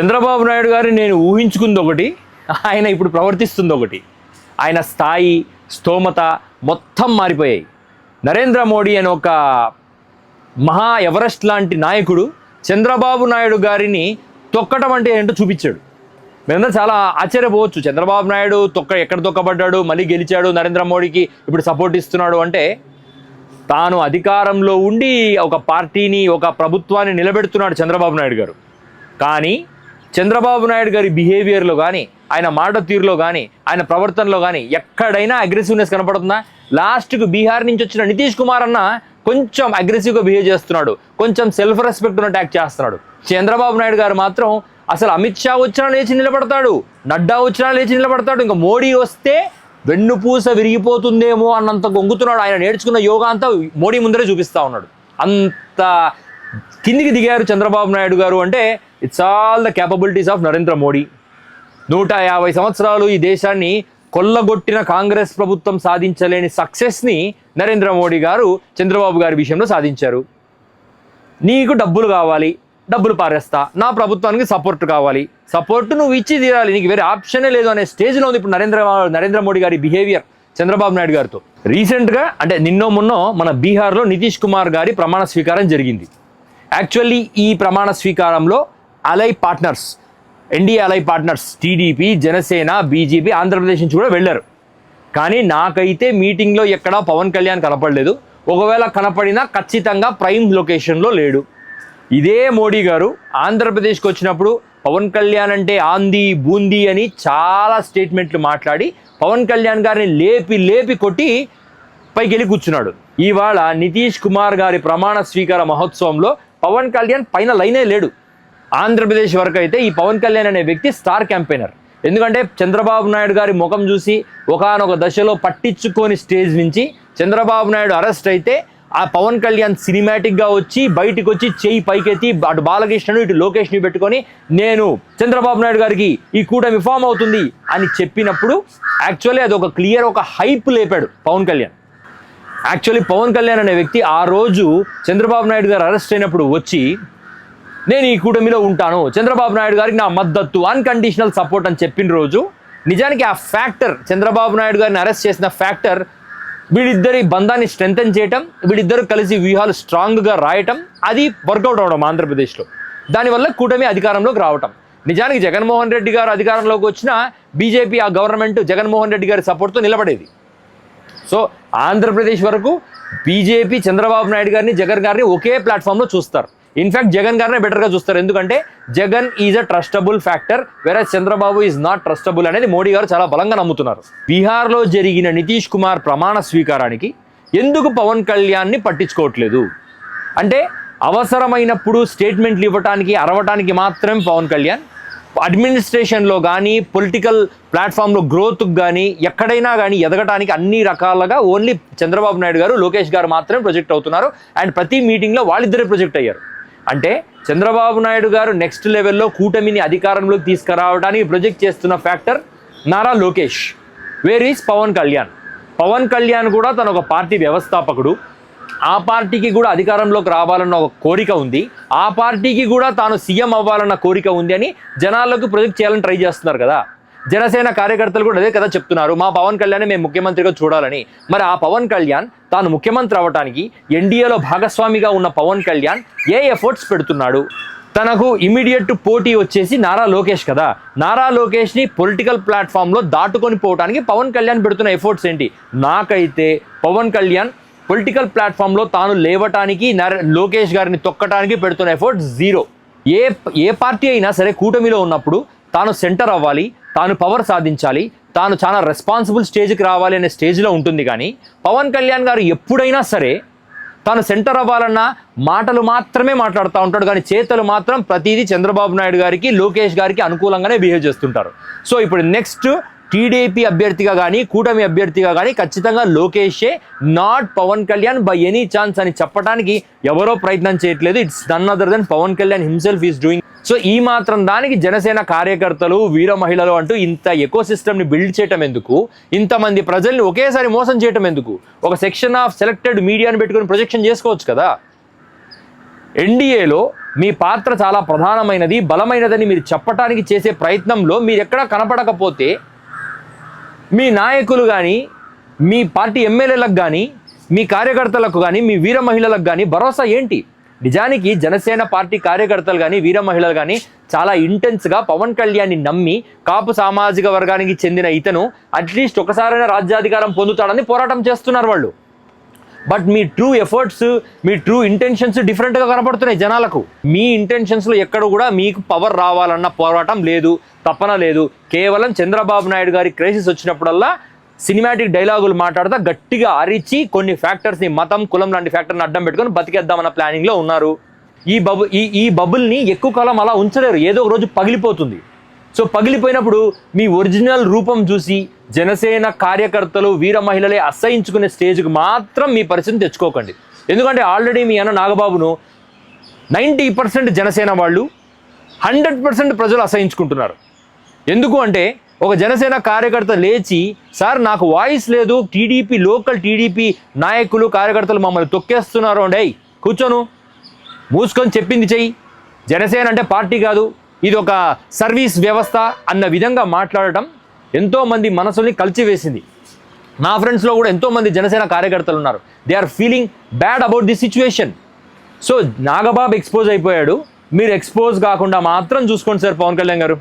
చంద్రబాబు నాయుడు గారిని నేను ఊహించుకుంది ఒకటి, ఆయన ఇప్పుడు ప్రవర్తిస్తుంది ఒకటి. ఆయన స్థాయి, స్తోమత మొత్తం మారిపోయాయి. నరేంద్ర మోడీ అని ఒక మహా ఎవరెస్ట్ లాంటి నాయకుడు చంద్రబాబు నాయుడు గారిని తొక్కటం అంటే ఏంటో చూపించాడు. మేమందరం చాలా ఆశ్చర్యపోవచ్చు. చంద్రబాబు నాయుడు ఎక్కడ తొక్కబడ్డాడు, మళ్ళీ గెలిచాడు, నరేంద్ర మోడీకి ఇప్పుడు సపోర్ట్ ఇస్తున్నాడు అంటే తాను అధికారంలో ఉండి ఒక పార్టీని, ఒక ప్రభుత్వాన్ని నిలబెడుతున్నాడు చంద్రబాబు నాయుడు గారు. కానీ చంద్రబాబు నాయుడు గారి బిహేవియర్లో కానీ, ఆయన మాట తీరులో కానీ, ఆయన ప్రవర్తనలో కానీ ఎక్కడైనా అగ్రెసివ్నెస్ కనపడుతుందా? లాస్ట్కు బీహార్ నుంచి వచ్చిన నితీష్ కుమార్ అన్న కొంచెం అగ్రెసివ్గా బిహేవ్ చేస్తున్నాడు, కొంచెం సెల్ఫ్ రెస్పెక్ట్ ఉన్న అటాక్ చేస్తున్నాడు. చంద్రబాబు నాయుడు గారు మాత్రం అసలు అమిత్ షా వచ్చినా లేచి నిలబడతాడు, నడ్డా వచ్చినా లేచి నిలబడతాడు. ఇంకా మోడీ వస్తే వెన్నుపూస విరిగిపోతుందేమో అన్నంత గొంగుతున్నాడు. ఆయన నేర్చుకున్న యోగా అంతా మోడీ ముందరే చూపిస్తూ ఉన్నాడు. అంత కిందికి దిగారు చంద్రబాబు నాయుడు గారు అంటే it's all the capabilities of Narendra Modi. 150 సంవత్సరాలు ఈ దేశాన్ని కొల్లగొట్టిన కాంగ్రెస్ ప్రభుత్వం సాధించలేని సక్సెస్ని నరేంద్ర మోడీ గారు చంద్రబాబు గారి విషయంలో సాధించారు. నీకు డబ్బులు కావాలి, డబ్బులు పారేస్తా, నా ప్రభుత్వానికి సపోర్ట్ కావాలి, సపోర్ట్ నువ్వు ఇచ్చి తీరాలి, నీకు వేరే ఆప్షనే లేదు అనే స్టేజ్లో ఉంది ఇప్పుడు నరేంద్ర మోడీ గారి బిహేవియర్ చంద్రబాబు నాయుడు గారితో. రీసెంట్గా అంటే మొన్నో మన బీహార్లో నితీష్ కుమార్ గారి ప్రమాణ స్వీకారం జరిగింది. యాక్చువల్లీ ఈ ప్రమాణ స్వీకారంలో ally partners, NDA ally partners TDP, Janasena, BJP, Andhra Pradesh నుంచి కూడా వెళ్ళారు. కానీ నాకైతే మీటింగ్లో ఎక్కడా పవన్ కళ్యాణ్ కనపడలేదు. ఒకవేళ కనపడినా ఖచ్చితంగా ప్రైమ్ లొకేషన్లో లేడు. ఇదే మోడీ గారు ఆంధ్రప్రదేశ్కి వచ్చినప్పుడు పవన్ కళ్యాణ్ అంటే ఆందీ బూందీ అని చాలా స్టేట్మెంట్లు మాట్లాడి పవన్ కళ్యాణ్ గారిని లేపి కొట్టి పైకి వెళ్ళి కూర్చున్నాడు. ఇవాళ నితీష్ కుమార్ గారి ప్రమాణ స్వీకార మహోత్సవంలో పవన్ కళ్యాణ్ పైన లైనే లేడు. ఆంధ్రప్రదేశ్ వరకు అయితే ఈ పవన్ కళ్యాణ్ అనే వ్యక్తి స్టార్ క్యాంపెయినర్. ఎందుకంటే చంద్రబాబు నాయుడు గారి ముఖం చూసి ఒకానొక దశలో పట్టించుకొని స్టేజ్ నుంచి చంద్రబాబు నాయుడు అరెస్ట్ అయితే ఆ పవన్ కళ్యాణ్ సినిమాటిక్గా వచ్చి బయటికి వచ్చి చెయ్యి పైకెత్తి అటు బాలకృష్ణను ఇటు లోకేష్ని పెట్టుకొని నేను చంద్రబాబు నాయుడు గారికి ఈ కూటమి ఫామ్ అవుతుంది అని చెప్పినప్పుడు యాక్చువల్లీ అది ఒక హైప్ లేపాడు పవన్ కళ్యాణ్. యాక్చువల్లీ పవన్ కళ్యాణ్ అనే వ్యక్తి ఆ రోజు చంద్రబాబు నాయుడు గారు అరెస్ట్ అయినప్పుడు వచ్చి నేను ఈ కూటమిలో ఉంటాను, చంద్రబాబు నాయుడు గారికి నా మద్దతు, అన్కండిషనల్ సపోర్ట్ అని చెప్పిన రోజు నిజానికి ఆ ఫ్యాక్టర్, చంద్రబాబు నాయుడు గారిని అరెస్ట్ చేసిన ఫ్యాక్టర్ వీళ్ళిద్దరి బంధాన్ని స్ట్రెంథెన్ చేయటం, వీళ్ళిద్దరు కలిసి వ్యూహాలు స్ట్రాంగ్గా రాయటం, అది వర్కౌట్ అవడం ఆంధ్రప్రదేశ్లో. దానివల్ల కూటమి అధికారంలోకి రావటం. నిజానికి జగన్మోహన్ రెడ్డి గారు అధికారంలోకి వచ్చిన బీజేపీ ఆ గవర్నమెంట్ జగన్మోహన్ రెడ్డి గారి సపోర్ట్తో నిలబడేది. సో ఆంధ్రప్రదేశ్ వరకు బీజేపీ చంద్రబాబు నాయుడు గారిని, జగన్ గారిని ఒకే ప్లాట్ఫామ్లో చూస్తారు. ఇన్ఫ్యాక్ట్ జగన్ గారినే బెటర్గా చూస్తారు. ఎందుకంటే Jagan is a trustable factor, వేరే చంద్రబాబు ఈజ్ నాట్ ట్రస్టబుల్ అనేది మోడీ గారు చాలా బలంగా నమ్ముతున్నారు. బీహార్లో జరిగిన నితీష్ కుమార్ ప్రమాణ స్వీకారానికి ఎందుకు పవన్ కళ్యాణ్ని పట్టించుకోవట్లేదు అంటే అవసరమైనప్పుడు స్టేట్మెంట్లు ఇవ్వటానికి, అరవటానికి మాత్రమే పవన్ కళ్యాణ్, అడ్మినిస్ట్రేషన్లో కానీ పొలిటికల్ ప్లాట్ఫామ్లో గ్రోత్కి కానీ ఎక్కడైనా కానీ ఎదగటానికి అన్ని రకాలుగా ఓన్లీ చంద్రబాబు నాయుడు గారు, లోకేష్ గారు మాత్రమే ప్రొజెక్ట్ అవుతున్నారు. అండ్ ప్రతి మీటింగ్లో వాళ్ళిద్దరే ప్రొజెక్ట్ అయ్యారు. అంటే చంద్రబాబు నాయుడు గారు నెక్స్ట్ లెవెల్లో కూటమిని అధికారంలోకి తీసుకురావడానికి ప్రొజెక్ట్ చేస్తున్న factor Nara Lokesh. Where is Pawan Kalyan? Pawan Kalyan కూడా తన ఒక పార్టీ వ్యవస్థాపకుడు, ఆ పార్టీకి కూడా అధికారంలోకి రావాలన్న ఒక కోరిక ఉంది, ఆ పార్టీకి కూడా తాను సీఎం అవ్వాలన్న కోరిక ఉంది అని జనాల్లోకి ప్రొజెక్ట్ చేయాలని ట్రై చేస్తున్నారు కదా. జనసేన కార్యకర్తలు కూడా అదే కదా చెప్తున్నారు, మా పవన్ కళ్యాణ్ మేము ముఖ్యమంత్రిగా చూడాలని. మరి ఆ పవన్ కళ్యాణ్ తాను ముఖ్యమంత్రి అవ్వటానికి ఎన్డీఏలో భాగస్వామిగా ఉన్న పవన్ కళ్యాణ్ ఏ ఎఫర్ట్స్ పెడుతున్నాడు? తనకు ఇమీడియట్ పోటీ వచ్చేసి నారా లోకేష్ కదా. నారా లోకేష్ని పొలిటికల్ ప్లాట్ఫామ్లో దాటుకొని పోవడానికి పవన్ కళ్యాణ్ పెడుతున్న ఎఫర్ట్స్ ఏంటి? నాకైతే పవన్ కళ్యాణ్ పొలిటికల్ ప్లాట్ఫామ్లో తాను లేవటానికి, లోకేష్ గారిని తొక్కటానికి పెడుతున్న ఎఫర్ట్స్ జీరో. ఏ పార్టీ అయినా సరే కూటమిలో ఉన్నప్పుడు తాను సెంటర్ అవ్వాలి, తాను పవర్ సాధించాలి, తాను చాలా రెస్పాన్సిబుల్ స్టేజ్కి రావాలి అనే స్టేజ్లో ఉంటుంది. కానీ పవన్ కళ్యాణ్ గారు ఎప్పుడైనా సరే తాను సెంటర్ అవ్వాలన్న మాటలు మాత్రమే మాట్లాడుతూ ఉంటాడు, కానీ చేతలు మాత్రం ప్రతిదీ చంద్రబాబు నాయుడు గారికి, లోకేష్ గారికి అనుకూలంగానే బిహేవ్ చేస్తుంటారు. సో ఇప్పుడు నెక్స్ట్ టీడీపీ అభ్యర్థిగా కానీ కూటమి అభ్యర్థిగా కానీ ఖచ్చితంగా లోకేషే, not Pawan Kalyan by any chance అని చెప్పడానికి ఎవరో ప్రయత్నం చేయట్లేదు. It's none other than Pawan Kalyan himself is doing. So ఈ మాత్రం దానికి జనసేన కార్యకర్తలు, వీర మహిళలు అంటూ ఇంత ఎకో సిస్టమ్ని బిల్డ్ చేయటం ఎందుకు? ఇంతమంది ప్రజల్ని ఒకేసారి మోసం చేయటం ఎందుకు? ఒక సెక్షన్ ఆఫ్ సెలెక్టెడ్ మీడియాని పెట్టుకుని ప్రొజెక్షన్ చేసుకోవచ్చు కదా. ఎన్డీఏలో మీ పాత్ర చాలా ప్రధానమైనది, బలమైనదని మీరు చెప్పటానికి చేసే ప్రయత్నంలో మీరు ఎక్కడా కనపడకపోతే మీ నాయకులు కానీ, మీ పార్టీ ఎమ్మెల్యేలకు కానీ, మీ కార్యకర్తలకు కానీ, మీ వీర మహిళలకు కానీ భరోసా ఏంటి? నిజానికి జనసేన పార్టీ కార్యకర్తలు కానీ, వీర మహిళలు కానీ చాలా ఇంటెన్స్గా పవన్ కళ్యాణ్ని నమ్మి కాపు సామాజిక వర్గానికి చెందిన ఇతను అట్లీస్ట్ ఒకసారైనా రాజ్యాధికారం పొందుతాడని పోరాటం చేస్తున్నారు వాళ్ళు. But me true efforts, me true intentions డిఫరెంట్గా కనపడుతున్నాయి జనాలకు. మీ ఇంటెన్షన్స్లో ఎక్కడ కూడా మీకు పవర్ రావాలన్న పోరాటం లేదు, తపన లేదు. కేవలం చంద్రబాబు నాయుడు గారి క్రైసిస్ వచ్చినప్పుడల్లా సినిమాటిక్ డైలాగులు మాట్లాడుతూ గట్టిగా అరిచి కొన్ని ఫ్యాక్టర్స్ని, మతం, కులం లాంటి ఫ్యాక్టర్ని అడ్డం పెట్టుకొని బతికేద్దామన్న ప్లానింగ్లో ఉన్నారు. ఈ బబుల్ని ఎక్కువ కాలం అలా ఉంచలేరు, ఏదో ఒక రోజు పగిలిపోతుంది. సో పగిలిపోయినప్పుడు మీ ఒరిజినల్ రూపం చూసి జనసేన కార్యకర్తలు, వీర మహిళలే అసహించుకునే స్టేజ్కి మాత్రం మీ పరిస్థితిని తెచ్చుకోకండి. ఎందుకంటే ఆల్రెడీ మీ అన్న నాగబాబును 90% జనసేన వాళ్ళు 100% ప్రజలు అసహించుకుంటున్నారు. ఎందుకు అంటే ఒక జనసేన కార్యకర్త లేచి, సార్ నాకు వాయిస్ లేదు, టీడీపీ లోకల్ టీడీపీ నాయకులు కార్యకర్తలు మమ్మల్ని తొక్కేస్తున్నారు అంటే కూర్చోను, మూసుకొని చెప్పింది చెయ్యి, జనసేన అంటే పార్టీ కాదు, ఇది ఒక సర్వీస్ వ్యవస్థ అన్న విధంగా మాట్లాడటం ఎంతోమంది మనసుల్ని కలిచివేసింది. నా ఫ్రెండ్స్లో కూడా ఎంతోమంది జనసేన కార్యకర్తలు ఉన్నారు. They are feeling bad about this situation. So Nagababu expose అయిపోయాడు, మీరు ఎక్స్పోజ్ కాకుండా మాత్రం చూసుకోండి సార్ పవన్ కళ్యాణ్ గారు.